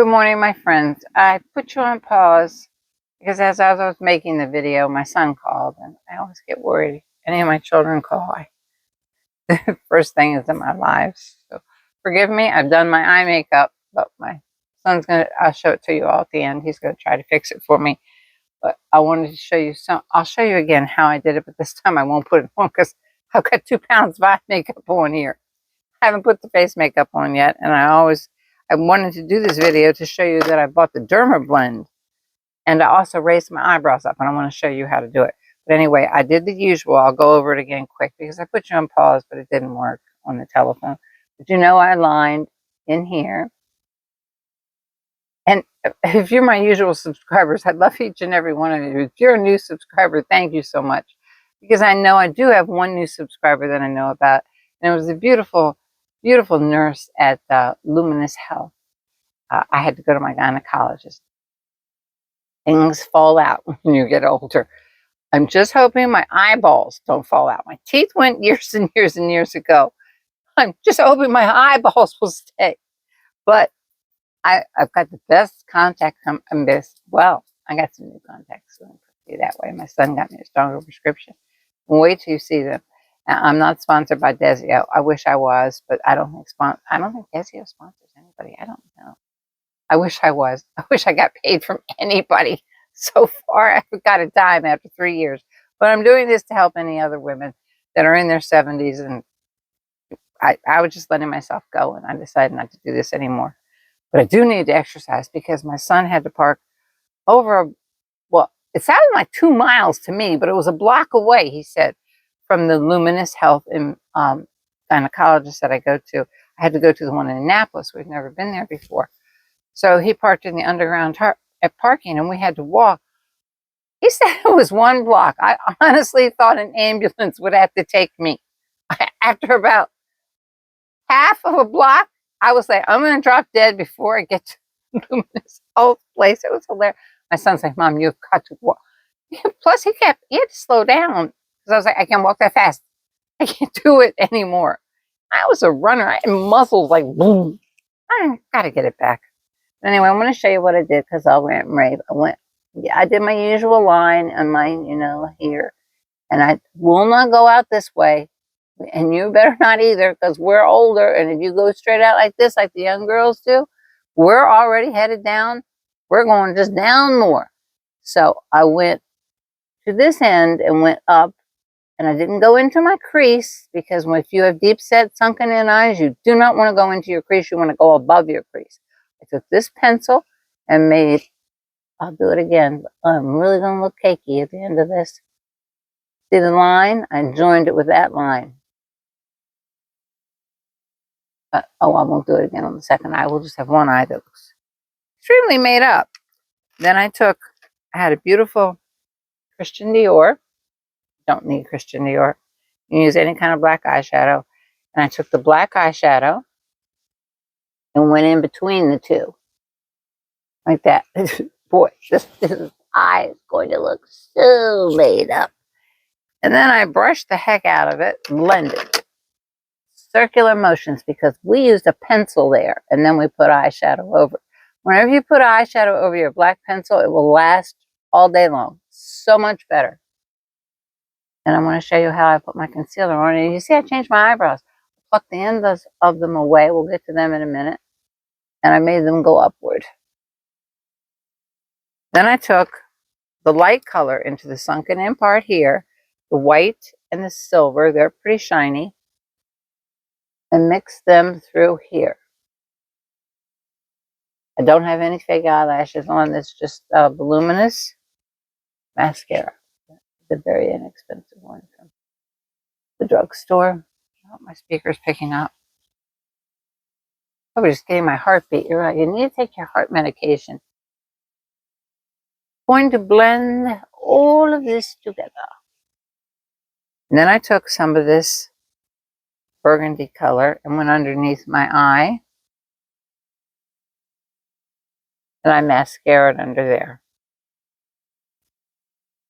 Good morning, my friends. I put you on pause because as I was making the video, my son called, and I always get worried. Any of my children call, the first thing is in my lives. So forgive me. I've done my eye makeup, but my son's I'll show it to you all at the end. He's gonna try to fix it for me. But I wanted to show you I'll show you again how I did it, but this time I won't put it on because I've got 2 pounds of eye makeup on here. I haven't put the face makeup on yet, and I wanted to do this video to show you that I bought the Derma blend, and I also raised my eyebrows up, and I want to show you how to do it. But anyway, I did the usual. I'll go over it again quick because I put you on pause, but it didn't work on the telephone. But I lined in here. And if you're my usual subscribers, I love each and every one of you. If you're a new subscriber, thank you so much. Because I know I do have one new subscriber that I know about. And it was a beautiful, beautiful nurse at Luminous Health. I had to go to my gynecologist. Things fall out when you get older. I'm just hoping my eyeballs don't fall out. My teeth went years and years and years ago. I'm just hoping my eyeballs will stay. But I've got the best contacts. I got some new contacts. So that way. My son got me a stronger prescription. Wait till you see them. I'm not sponsored by Desio. I wish I was, but I don't think Desio sponsors anybody. I don't know. I wish I was. I wish I got paid from anybody. So far, I haven't got a dime after 3 years. But I'm doing this to help any other women that are in their 70s. And I was just letting myself go, and I decided not to do this anymore. But I do need to exercise because my son had to park it sounded like 2 miles to me, but it was a block away, he said, from the Luminous Health and gynecologist that I go to. I had to go to the one in Annapolis. We've never been there before. So he parked in the underground parking, and we had to walk. He said it was 1 block. I honestly thought an ambulance would have to take me. After about half of a block, I was like, I'm going to drop dead before I get to Luminous Health place. It was hilarious. My son's like, Mom, you've got to walk. Plus, he had to slow down because I was like, I can't walk that fast. I can't do it anymore. I was a runner. I had muscles like boom. I got to get it back. But anyway, I'm going to show you what I did because I'll rant and rave. I did my usual line on my, here. And I will not go out this way. And you better not either because we're older. And if you go straight out like this, like the young girls do, we're already headed down. We're going just down more. So I went to this end and went up, and I didn't go into my crease because if you have deep set sunken in eyes, you do not want to go into your crease. You want to go above your crease. I took this pencil and I'll do it again, but I'm really going to look cakey at the end of this. See the line? I joined it with that line. I won't do it again on the second eye. We'll just have one eye that looks extremely made up. Then I had a beautiful Christian Dior. Don't need Christian Dior. You can use any kind of black eyeshadow. And I took the black eyeshadow and went in between the two. Like that. Boy, this eye is going to look so made up. And then I brushed the heck out of it, blended. Circular motions because we used a pencil there and then we put eyeshadow over it. Whenever you put eyeshadow over your black pencil, it will last all day long. So much better. And I'm going to show you how I put my concealer on. And you see I changed my eyebrows. I plucked the ends of them away. We'll get to them in a minute. And I made them go upward. Then I took the light color into the sunken in part here, the white and the silver. They're pretty shiny. And mixed them through here. I don't have any fake eyelashes on. It's just voluminous mascara. The very inexpensive one from the drugstore. I hope my speaker's picking up. I was just getting my heartbeat. You're right. You need to take your heart medication. Going to blend all of this together. And then I took some of this burgundy color and went underneath my eye. And I mascaraed under there.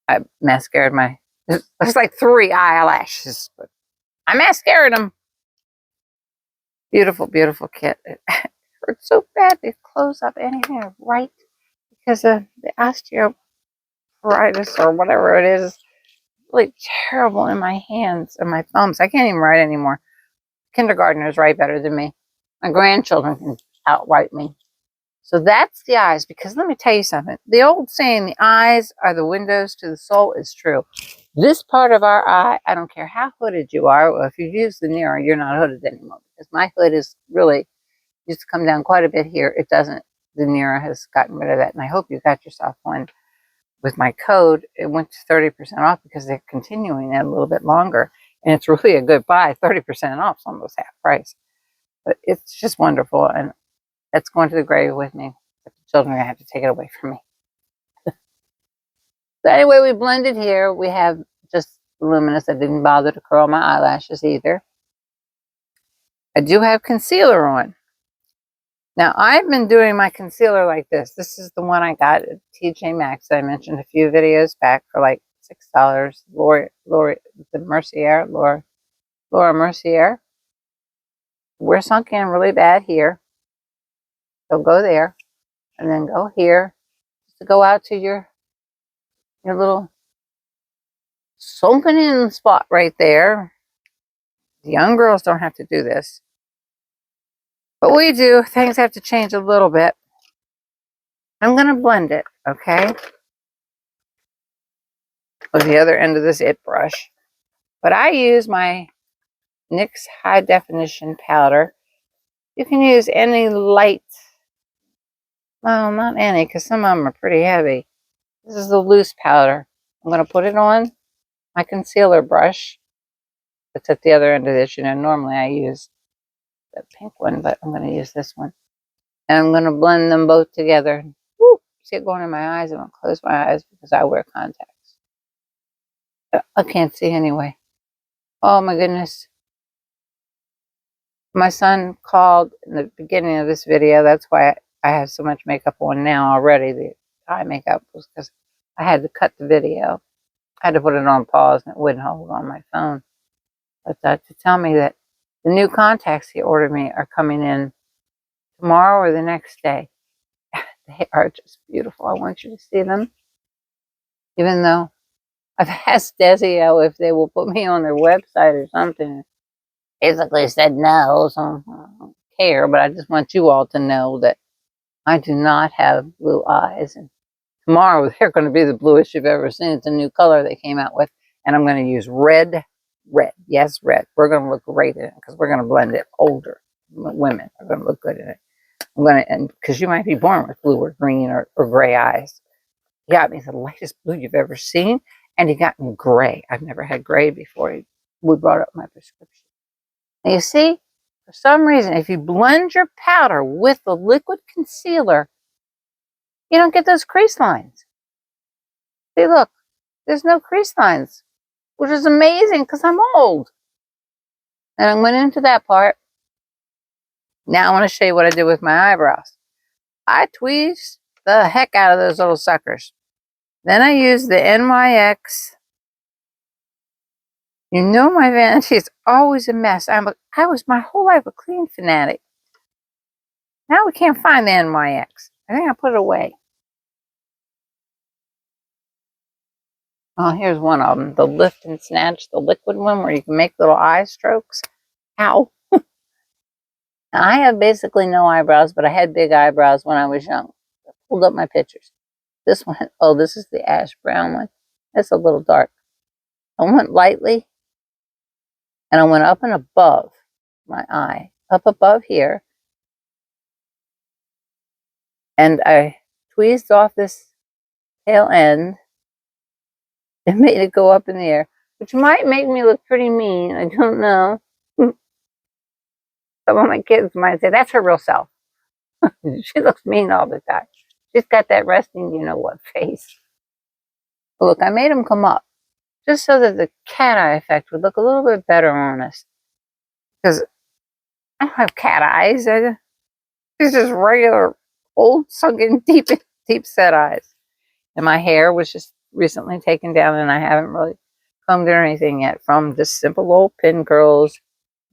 I mascaraed there's like 3 eyelashes, but I mascaraed them. Beautiful, beautiful kit. hurt so bad to close up anything to write because of the osteoporosis or whatever it is. Really terrible in my hands and my thumbs. I can't even write anymore. Kindergartners write better than me. My grandchildren can outwrite me. So that's the eyes, because let me tell you something. The old saying, the eyes are the windows to the soul, is true. This part of our eye, I don't care how hooded you are. Well, if you use the mirror, you're not hooded anymore, because my hood is really used to come down quite a bit here. It doesn't. The Nira has gotten rid of that, and I hope you got yourself one. With my code, it went to 30% off because they're continuing it a little bit longer, and it's really a good buy. 30% off, it's almost half price. But it's just wonderful, and that's going to the grave with me. But the children are going to have to take it away from me. So anyway, we blended here. We have just luminous. I didn't bother to curl my eyelashes either. I do have concealer on. Now, I've been doing my concealer like this. This is the one I got at TJ Maxx that I mentioned a few videos back for like $6. Laura Mercier. We're sunk in really bad here. So go there and then go here to go out to your little sunken in spot right there. The young girls don't have to do this. But we do. Things have to change a little bit. I'm going to blend it, okay? With the other end of this IT brush. But I use my NYX high definition powder. You can use any light, well, not any, because some of them are pretty heavy. This is the loose powder. I'm going to put it on my concealer brush. It's at the other end of this. Normally I use the pink one, but I'm going to use this one. And I'm going to blend them both together. Woo! See it going in my eyes? I'm going to close my eyes because I wear contacts. I can't see anyway. Oh my goodness. My son called in the beginning of this video. That's why I have so much makeup on now already. The eye makeup was because I had to cut the video. I had to put it on pause and it wouldn't hold on my phone. But to tell me that the new contacts he ordered me are coming in tomorrow or the next day. They are just beautiful. I want you to see them. Even though I've asked Desio if they will put me on their website or something. Basically said no, so I don't care. But I just want you all to know that I do not have blue eyes. And tomorrow they're going to be the bluest you've ever seen. It's a new color they came out with. And I'm going to use red. Yes, red. We're going to look great in it because we're going to blend it. Older women are going to look good in it. And because you might be born with blue or green or gray eyes. He got me the lightest blue you've ever seen, and he got me gray. I've never had gray before. We brought up my prescription. Now you see, for some reason, if you blend your powder with the liquid concealer, you don't get those crease lines. See, look, there's no crease lines, which is amazing because I'm old. And I went into that part. Now I want to show you what I did with my eyebrows. I tweezed the heck out of those little suckers. Then I used the NYX. You know my vanity is always a mess. I was my whole life a clean fanatic. Now we can't find the NYX. I think I put it away. Oh, here's one of them. The Lift and Snatch, the liquid one where you can make little eye strokes. Ow. Now, I have basically no eyebrows, but I had big eyebrows when I was young. I pulled up my pictures. This one, oh, this is the ash brown one. It's a little dark. I went lightly, and I went up and above my eye. Up above here. And I tweezed off this tail end and made it go up in the air, which might make me look pretty mean. I don't know. Some of my kids might say, that's her real self. She looks mean all the time. She's got that resting you-know-what face. But look, I made them come up just so that the cat eye effect would look a little bit better on us. Because I don't have cat eyes. It's just regular, old, sunken, deep set eyes. And my hair was just recently taken down, and I haven't really combed or anything yet from just simple old pin curls.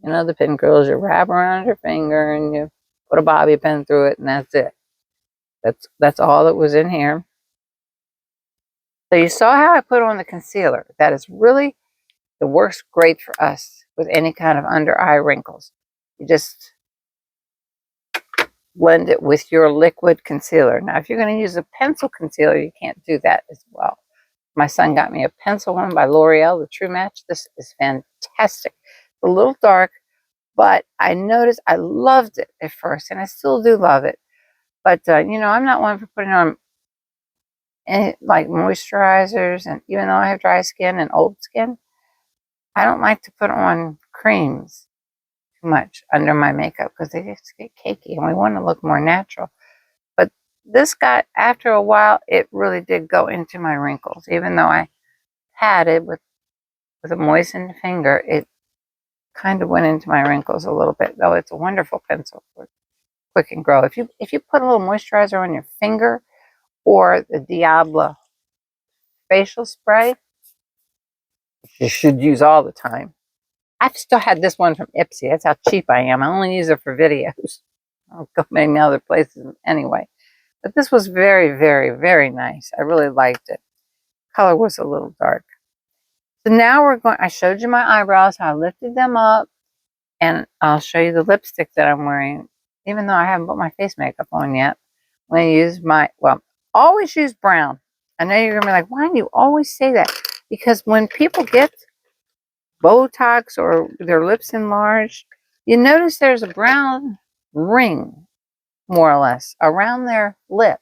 You know, the pin curls you wrap around your finger and you put a bobby pin through it, and that's it. That's all that was in here. So you saw how I put on the concealer. That is really, it works great for us with any kind of under eye wrinkles. You just blend it with your liquid concealer. Now, if you're going to use a pencil concealer, you can't do that as well. My son got me a pencil one by L'Oreal, the True Match. This is fantastic. It's a little dark, but I noticed I loved it at first, and I still do love it. But, you know, I'm not one for putting on any, like, moisturizers, and even though I have dry skin and old skin, I don't like to put on creams too much under my makeup because they just get cakey, and we want to look more natural. But this got, after a while, it really did go into my wrinkles. Even though I had it with a moistened finger, it kind of went into my wrinkles a little bit, though it's a wonderful pencil for quick and grow. If you put a little moisturizer on your finger or the Diablo facial spray, which you should use all the time. I've still had this one from Ipsy. That's how cheap I am. I only use it for videos. I'll go many other places anyway. But this was very, very, very nice. I really liked it. Color was a little dark. So now we're going, I showed you my eyebrows, how I lifted them up, and I'll show you the lipstick that I'm wearing, even though I haven't put my face makeup on yet. I'm going to use my, well, always use brown. I know you're going to be like, why do you always say that? Because when people get Botox or their lips enlarged, you notice there's a brown ring, more or less, around their lip.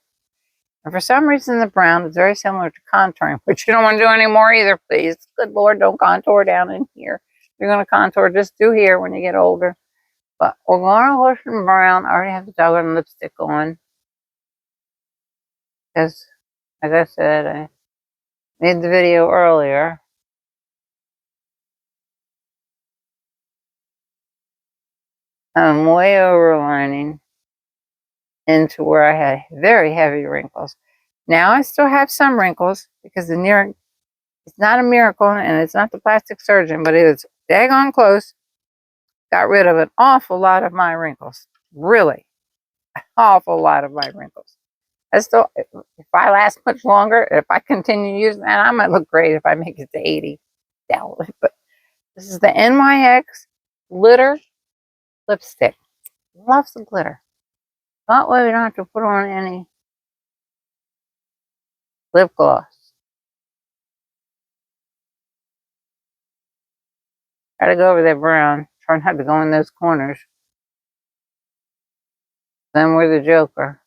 And for some reason, the brown is very similar to contouring, which you don't want to do anymore either, please. Good Lord, don't contour down in here. If you're going to contour, just do here when you get older. But we're going to go some brown. I already have the doggone lipstick on. Because, as I said, I made the video earlier. I'm way overlining into where I had very heavy wrinkles. Now I still have some wrinkles because it's not a miracle and it's not the plastic surgeon, but it is daggone close. Got rid of an awful lot of my wrinkles. Really, an awful lot of my wrinkles. I still, if I last much longer, if I continue using that, I might look great if I make it to 80. But this is the NYX Glitter Lipstick. Loves the glitter. That way we don't have to put on any lip gloss. Try to go over that brown. Try not to go in those corners. Then we're the Joker.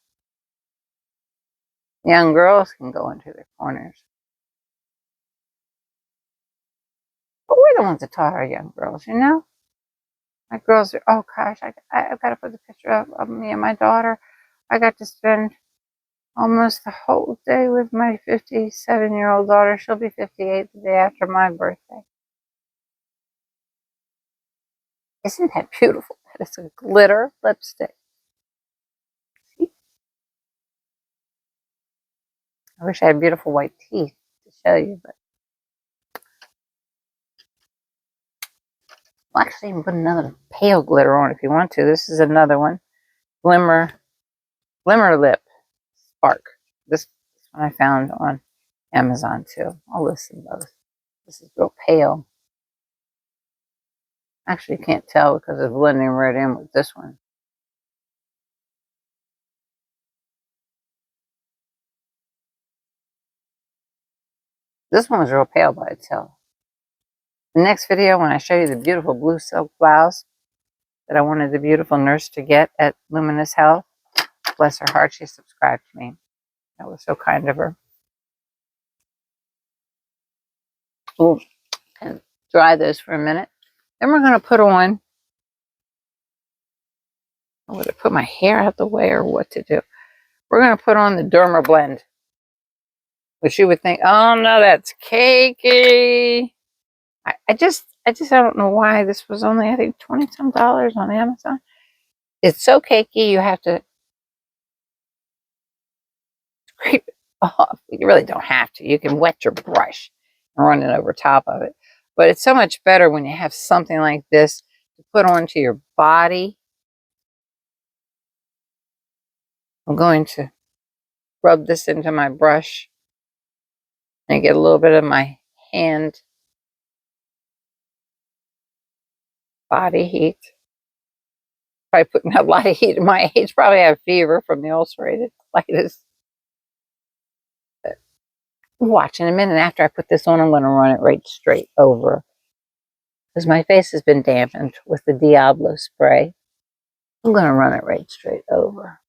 Young girls can go into their corners. But we're the ones that taught our young girls, you know? My girls are, oh gosh, I've got to put the picture of me and my daughter. I got to spend almost the whole day with my 57-year-old daughter. She'll be 58 the day after my birthday. Isn't that beautiful? That is a glitter lipstick. See? I wish I had beautiful white teeth to show you, but well, actually, you can put another pale glitter on if you want to. This is another one. Glimmer Lip Spark. This one I found on Amazon too. I'll list them both. This is real pale. Actually, you can't tell because it's blending right in with this one. This one's real pale by itself. The next video, when I show you the beautiful blue silk blouse that I wanted the beautiful nurse to get at Luminous Health, bless her heart, she subscribed to me. That was so kind of her. We'll dry those for a minute. Then we're going to put on, whether to put my hair out the way or what to do. We're going to put on the Derma Blend, which you would think, oh no, that's cakey. I just don't know why this was only, I think, $20 some on Amazon. It's so cakey, you have to scrape it off. You really don't have to. You can wet your brush and run it over top of it. But it's so much better when you have something like this to put onto your body I'm going to rub this into my brush and get a little bit of my hand body heat. Probably putting a lot of heat in my age. Probably have fever from the ulcerated colitis. But watch in a minute after I put this on, I'm going to run it right straight over because my face has been dampened with the Diablo spray. I'm going to run it right straight over.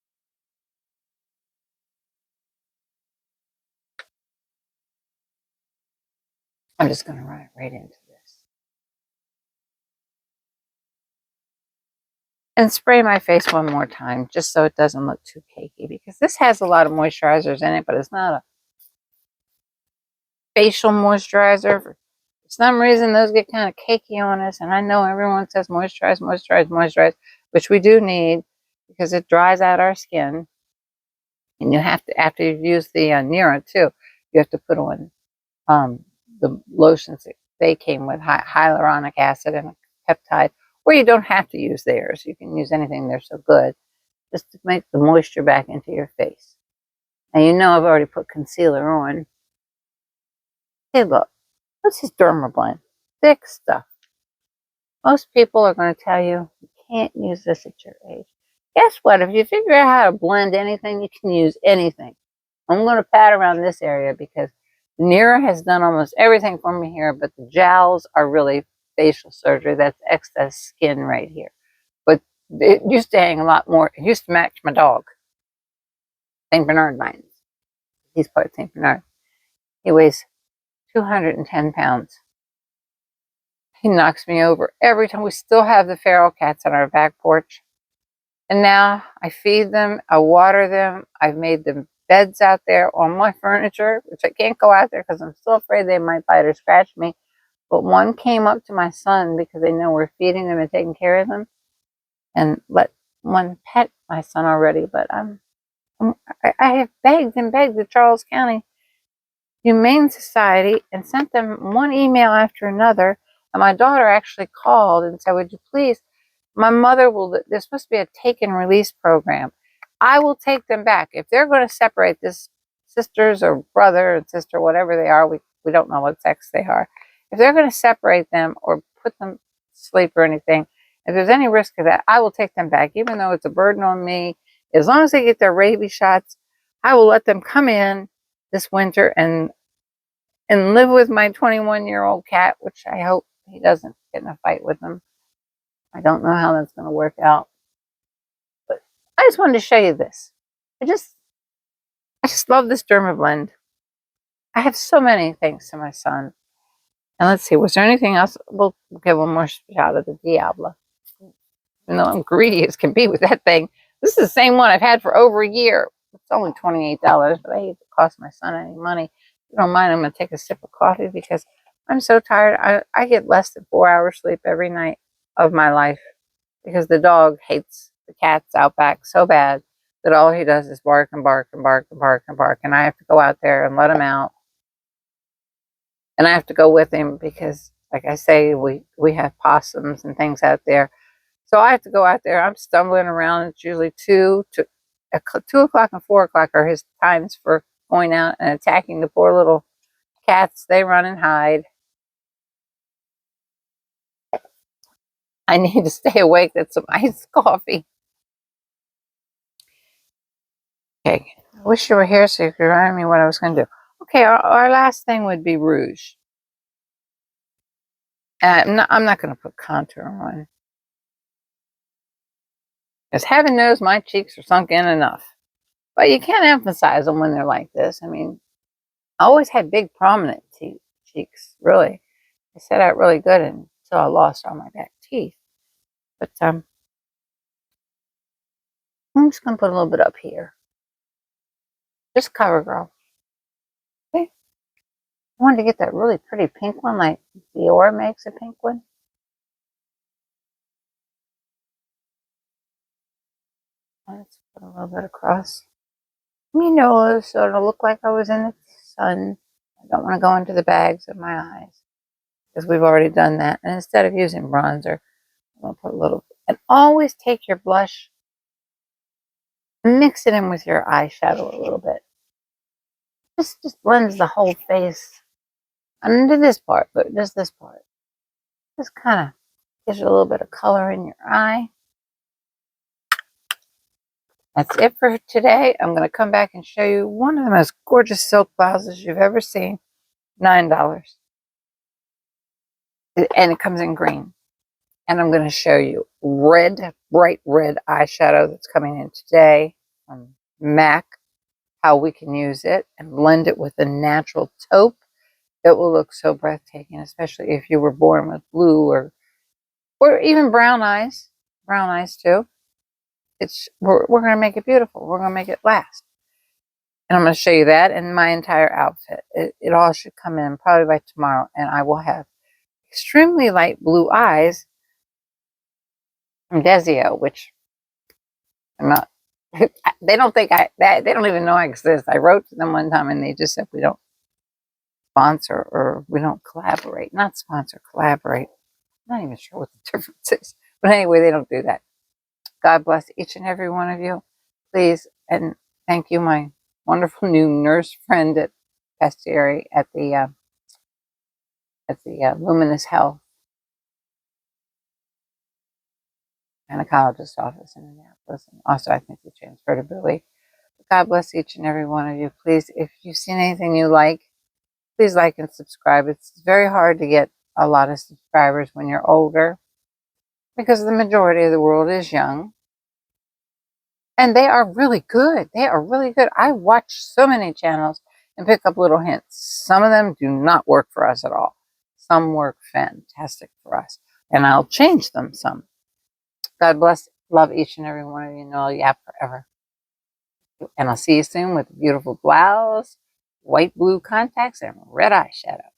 I'm just going to run it right into this. And spray my face one more time just so it doesn't look too cakey because this has a lot of moisturizers in it, but it's not a facial moisturizer. For some reason, those get kind of cakey on us. And I know everyone says moisturize, moisturize, moisturize, which we do need because it dries out our skin. And you have to, after you've used the Nira too, you have to put on the lotions that they came with, hyaluronic acid and a peptide, or you don't have to use theirs. You can use anything, they're so good, just to make the moisture back into your face. Now, you know I've already put concealer on. Hey, look, what's this Derma Blend? Thick stuff. Most people are going to tell you you can't use this at your age. Guess what? If you figure out how to blend anything, you can use anything. I'm going to pat around this area because Nira has done almost everything for me here, but the jowls are really facial surgery. That's excess skin right here. But it used to hang a lot more. It used to match my dog, St. Bernard Mines. He's part St. Bernard. He weighs 210 pounds. He knocks me over every time. We still have the feral cats on our back porch. And now I feed them, I water them. I've made them beds out there on my furniture, which I can't go out there because I'm still afraid they might bite or scratch me. But one came up to my son because they know we're feeding them and taking care of them, and let one pet my son already. But I have begged and begged the Charles County Humane Society and sent them one email after another. And my daughter actually called and said, would you please, my mother will, there's supposed to be a take and release program. I will take them back. If they're going to separate this sisters or brother and sister, whatever they are, we don't know what sex they are. If they're going to separate them or put them to sleep or anything, if there's any risk of that, I will take them back, even though it's a burden on me. As long as they get their rabies shots, I will let them come in this winter and live with my 21-year-old cat, which I hope he doesn't get in a fight with them. I don't know how that's going to work out. But I just wanted to show you this. I just love this Derma Blend. I have so many thanks to my son. And let's see, was there anything else? We'll give one more shot of the Diablo. Even though I'm greedy as can be with that thing. This is the same one I've had for over a year. It's only $28, but I hate to cost my son any money. If you don't mind, I'm going to take a sip of coffee because I'm so tired. I get less than 4 hours sleep every night of my life because the dog hates the cats out back so bad that all he does is bark and bark and bark and bark and bark. And I have to go out there and let him out. And I have to go with him because, like I say, we have possums and things out there. So I have to go out there. I'm stumbling around. It's usually 2 o'clock and 4 o'clock are his times for going out and attacking the poor little cats. They run and hide. I need to stay awake. That's some iced coffee. Okay. I wish you were here so you could remind me what I was going to do. Okay, our last thing would be rouge. I'm not going to put contour on. Because heaven knows my cheeks are sunk in enough. But you can't emphasize them when they're like this. I mean, I always had big prominent cheeks, really. They set out really good until I lost all my back teeth. But I'm just going to put a little bit up here. Just CoverGirl. Okay. I wanted to get that really pretty pink one, like Dior makes a pink one. Let's put a little bit across. You know, so it'll look like I was in the sun. I don't want to go into the bags of my eyes because we've already done that. And instead of using bronzer, I'm going to put a little. And always take your blush Mix it in with your eyeshadow a little bit. Just blends the whole face. Under this part, but just this part. Just kind of gives you a little bit of color in your eye. That's it for today. I'm going to come back and show you one of the most gorgeous silk blouses you've ever seen. $9. And it comes in green. And I'm going to show you red, bright red eyeshadow that's coming in today from MAC. How we can use it and blend it with a natural taupe. It will look so breathtaking, especially if you were born with blue or even brown eyes. Brown eyes too. We're going to make it beautiful. We're going to make it last. And I'm going to show you that and my entire outfit. It all should come in probably by tomorrow, and I will have extremely light blue eyes from Desio, which I'm not. They don't think they don't even know I exist. I wrote to them one time and they just said we don't sponsor or we don't collaborate. Not sponsor, collaborate. I'm not even sure what the difference is. But anyway, they don't do that. God bless each and every one of you. Please, and thank you, my wonderful new nurse friend at Pestieri at the Luminous Health gynecologist office in Annapolis. And also, I think they transferred to Billy. God bless each and every one of you. Please, if you've seen anything you like, please like and subscribe. It's very hard to get a lot of subscribers when you're older because the majority of the world is young. And they are really good. They are really good. I watch so many channels and pick up little hints. Some of them do not work for us at all. Some work fantastic for us. And I'll change them some. God bless. Love each and every one of you. And I'll yap forever. And I'll see you soon with a beautiful blouse, white blue contacts, and red eyeshadow.